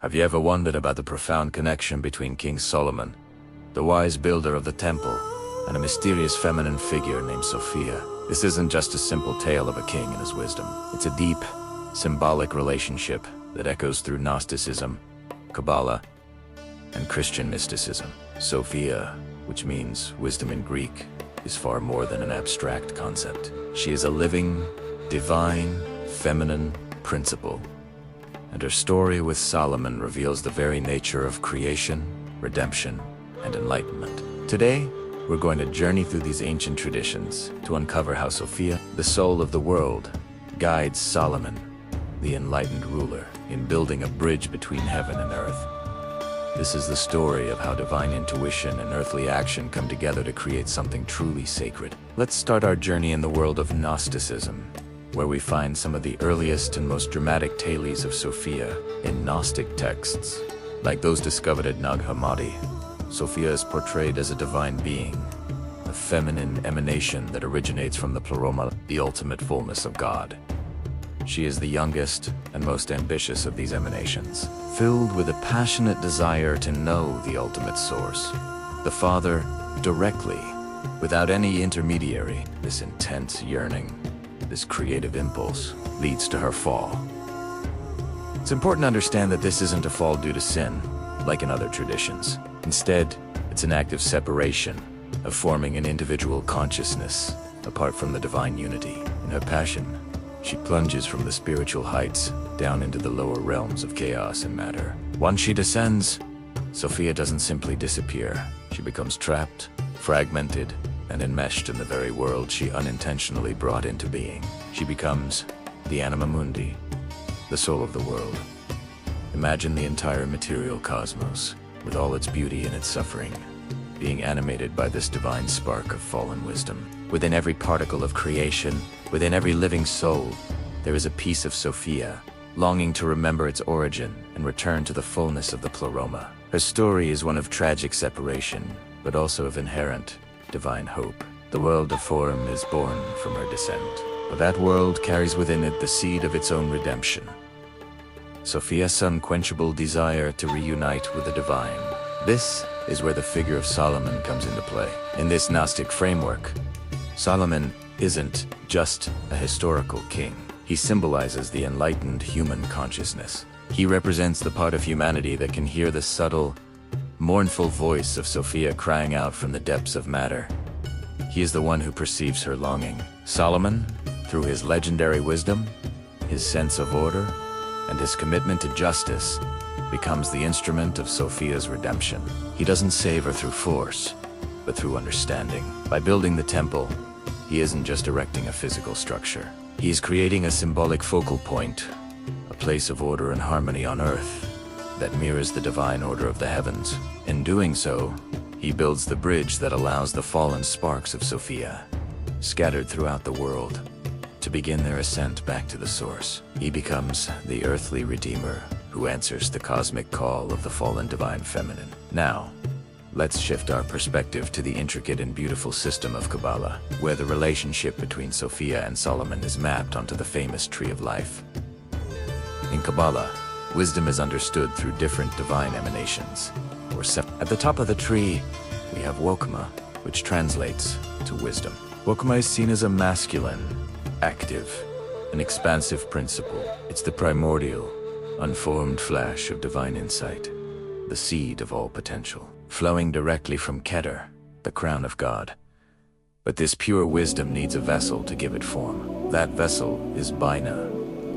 Have you ever wondered about the profound connection between King Solomon, the wise builder of the temple, and a mysterious feminine figure named Sopfia? This isn't just a simple tale of a king and his wisdom. It's a deep, symbolic relationship that echoes through Gnosticism, Kabbalah, and Christian mysticism. Sophia, which means wisdom in Greek, is far more than an abstract concept. She is a living, divine, feminine principle, and her story with Solomon reveals the very nature of creation, redemption, and enlightenment. Today, we're going to journey through these ancient traditions to uncover how Sopfia, the soul of the world, guides Solomon, the enlightened ruler, in building a bridge between heaven and earth. This is the story of how divine intuition and earthly action come together to create something truly sacred. Let's start our journey in the world of Gnosticism, where we find some of the earliest and most dramatic tales of Sopfia in Gnostic texts. Like those discovered at Nag Hammadi, Sopfia is portrayed as a divine being, a feminine emanation that originates from the Pleroma, the ultimate fullness of God. She is the youngest and most ambitious of these emanations, filled with a passionate desire to know the ultimate source, the Father, directly, without any intermediary. This intense yearning, this creative impulse, leads to her fall. It's important to understand that this isn't a fall due to sin, like in other traditions. Instead, it's an act of separation, of forming an individual consciousness, apart from the divine unity. In her passion, she plunges from the spiritual heights down into the lower realms of chaos and matter. Once she descends, Sopfia doesn't simply disappear. She becomes trapped, fragmented, and enmeshed in the very world she unintentionally brought into being. She becomes the anima mundi, the soul of the world. Imagine the entire material cosmos, with all its beauty and its suffering, being animated by this divine spark of fallen wisdom. Within every particle of creation, within every living soul, there is a piece of Sopfia, longing to remember its origin and return to the fullness of the Pleroma. Her story is one of tragic separation, but also of inherent, divine hope. The world of form is born from her descent, but that world carries within it the seed of its own redemption. Sopfia's unquenchable desire to reunite with the divine. This is where the figure of Solomon comes into play. In this Gnostic framework, Solomon isn't just a historical king. He symbolizes the enlightened human consciousness. He represents the part of humanity that can hear the subtle, mournful voice of Sopfia crying out from the depths of matter. He is the one who perceives her longing. Solomon, through his legendary wisdom, his sense of order, and his commitment to justice, becomes the instrument of Sopfia's redemption. He doesn't save her through force, but through understanding. By building the temple, he isn't just erecting a physical structure. He is creating a symbolic focal point, a place of order and harmony on earth that mirrors the divine order of the heavens. In doing so, he builds the bridge that allows the fallen sparks of Sopfia, scattered throughout the world, to begin their ascent back to the source. He becomes the earthly redeemer who answers the cosmic call of the fallen divine feminine. Now, let's shift our perspective to the intricate and beautiful system of Kabbalah, where the relationship between Sopfia and Solomon is mapped onto the famous Tree of Life. In Kabbalah, wisdom is understood through different divine emanations, At the top of the tree, we have Wokma, which translates to wisdom. Wokma is seen as a masculine, active, and expansive principle. It's the primordial, unformed flash of divine insight, the seed of all potential, flowing directly from Keter, the crown of God. But this pure wisdom needs a vessel to give it form. That vessel is Bina,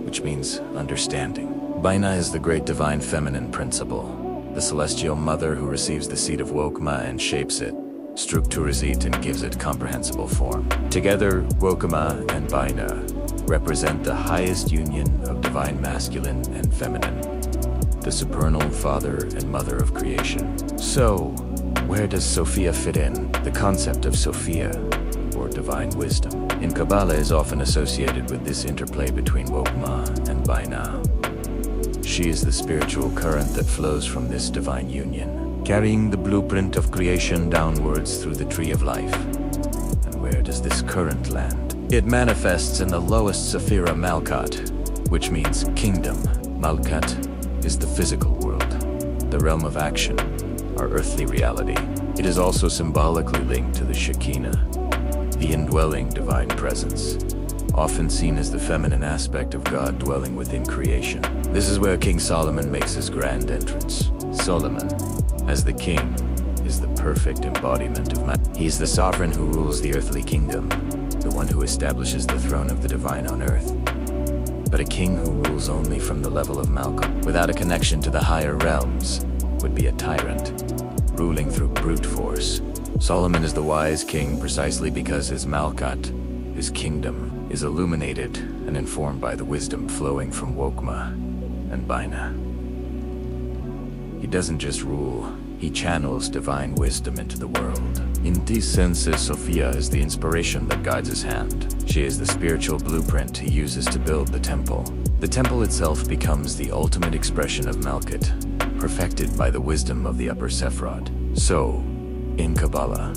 which means understanding. Bina is the great divine feminine principle, the celestial mother who receives the seed of Wokma and shapes it, structures it, and gives it comprehensible form. Together, Wokma and Bina represent the highest union of divine masculine and feminine, the supernal father and mother of creation. So, where does Sopfia fit in? The concept of Sopfia, or divine wisdom, in Kabbalah is often associated with this interplay between Wokma and Bina. She is the spiritual current that flows from this divine union, carrying the blueprint of creation downwards through the Tree of Life. And where does this current land? It manifests in the lowest Sephira Malkat, which means kingdom. Malkat is the physical world, the realm of action, our earthly reality. It is also symbolically linked to the Shekinah, the indwelling divine presence, often seen as the feminine aspect of God dwelling within creation. This is where King Solomon makes his grand entrance. Solomon, as the king, is the perfect embodiment of man. He is the sovereign who rules the earthly kingdom, the one who establishes the throne of the divine on earth. But a king who rules only from the level of Malcolm, without a connection to the higher realms, would be a tyrant, ruling through brute force. Solomon is the wise king precisely because his Malkat, his kingdom, is illuminated and informed by the wisdom flowing from Wokma and Bina. He doesn't just rule, he channels divine wisdom into the world. In these senses, Sopfia is the inspiration that guides his hand. She is the spiritual blueprint he uses to build the temple. The temple itself becomes the ultimate expression of Malkut, perfected by the wisdom of the upper Sephrod. So, in Kabbalah,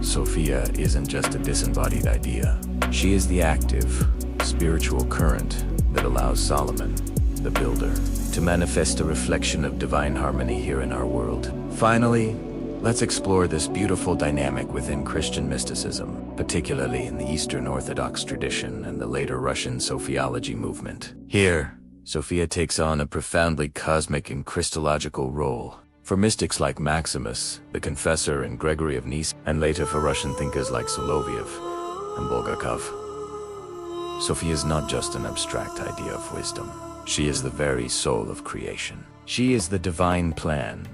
Sopfia isn't just a disembodied idea. She is the active, spiritual current that allows Solomon, the builder, to manifest a reflection of divine harmony here in our world. Finally, let's explore this beautiful dynamic within Christian mysticism, particularly in the Eastern Orthodox tradition and the later Russian Sophiology movement. Here, Sopfia takes on a profoundly cosmic and Christological role. For mystics like Maximus, the Confessor, and Gregory of Nyssa, and later for Russian thinkers like Soloviev and Bulgakov, Sopfia is not just an abstract idea of wisdom. She is the very soul of creation. She is the divine plan,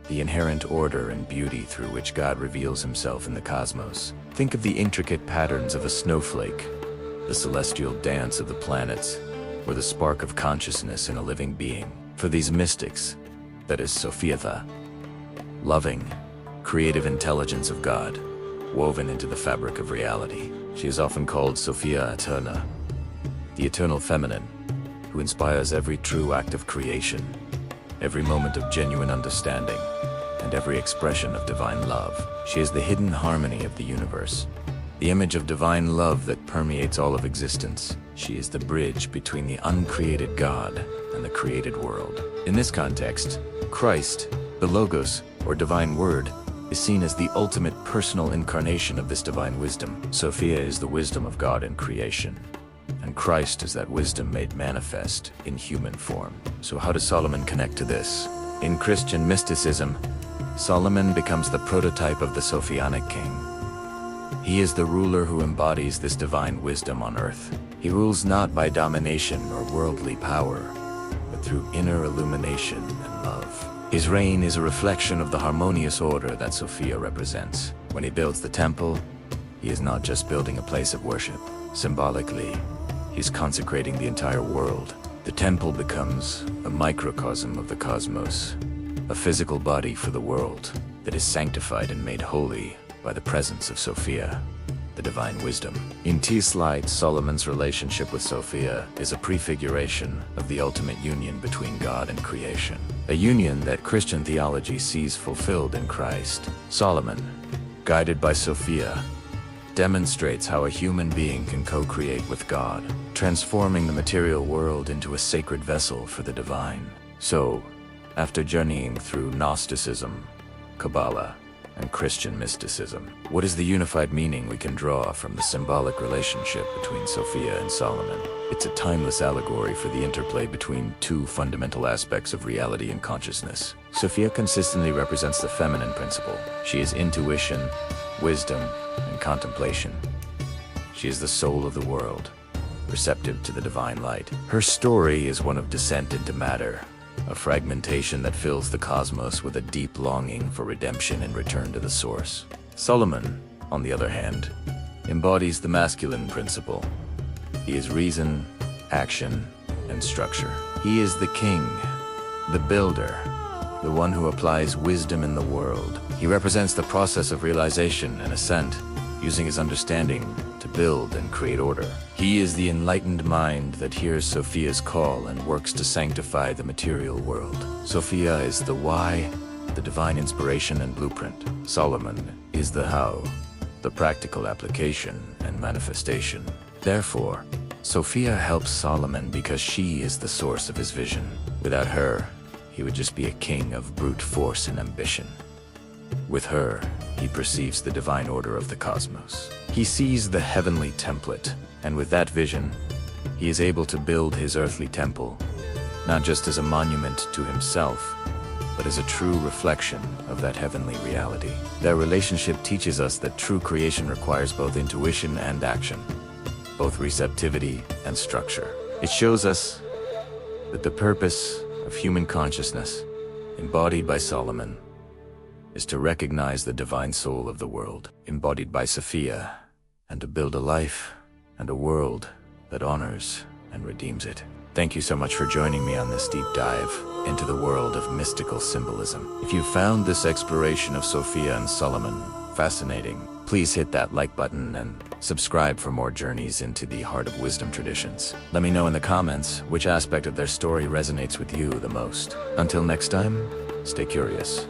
the inherent order and beauty through which God reveals himself in the cosmos. Think of the intricate patterns of a snowflake, the celestial dance of the planets, or the spark of consciousness in a living being. For these mystics, that is Sopfia, the loving, creative intelligence of God, woven into the fabric of reality. She is often called Sophia Eterna, the eternal feminine, who inspires every true act of creation, every moment of genuine understanding, and every expression of divine love. She is the hidden harmony of the universe, the image of divine love that permeates all of existence. She is the bridge between the uncreated God and the created world. In this context, Christ, the Logos, or divine word, is seen as the ultimate personal incarnation of this divine wisdom. Sopfia is the wisdom of God in creation, and Christ is that wisdom made manifest in human form. So how does Solomon connect to this? In Christian mysticism, Solomon becomes the prototype of the Sophianic king. He is the ruler who embodies this divine wisdom on earth. He rules not by domination or worldly power, but through inner illumination and love. His reign is a reflection of the harmonious order that Sopfia represents. When he builds the temple, he is not just building a place of worship. Symbolically, he's consecrating the entire world. The temple becomes a microcosm of the cosmos, a physical body for the world that is sanctified and made holy by the presence of Sopfia, the divine wisdom. In this light, Solomon's relationship with Sopfia is a prefiguration of the ultimate union between God and creation, a union that Christian theology sees fulfilled in Christ. Solomon, guided by Sopfia, demonstrates how a human being can co-create with God, transforming the material world into a sacred vessel for the divine. So, after journeying through Gnosticism, Kabbalah, and Christian mysticism, what is the unified meaning we can draw from the symbolic relationship between Sopfia and Solomon? It's a timeless allegory for the interplay between two fundamental aspects of reality and consciousness. Sopfia consistently represents the feminine principle. She is intuition, wisdom, and contemplation. She is the soul of the world, receptive to the divine light. Her story is one of descent into matter, a fragmentation that fills the cosmos with a deep longing for redemption and return to the source. Solomon, on the other hand, embodies the masculine principle. He is reason, action, and structure. He is the king, the builder, the one who applies wisdom in the world. He represents the process of realization and ascent, using his understanding to build and create order. He is the enlightened mind that hears Sophia's call and works to sanctify the material world. Sopfia is the why, the divine inspiration and blueprint. Solomon is the how, the practical application and manifestation. Therefore, Sopfia helps Solomon because she is the source of his vision. Without her, he would just be a king of brute force and ambition. With her, he perceives the divine order of the cosmos. He sees the heavenly template, and with that vision, he is able to build his earthly temple, not just as a monument to himself, but as a true reflection of that heavenly reality. Their relationship teaches us that true creation requires both intuition and action, both receptivity and structure. It shows us that the purpose of human consciousness, embodied by Solomon, is to recognize the divine soul of the world, embodied by Sopfia, and to build a life and a world that honors and redeems it. Thank you so much for joining me on this deep dive into the world of mystical symbolism. If you found this exploration of Sopfia and Solomon fascinating, please hit that like button and subscribe for more journeys into the heart of wisdom traditions. Let me know in the comments which aspect of their story resonates with you the most. Until next time, stay curious.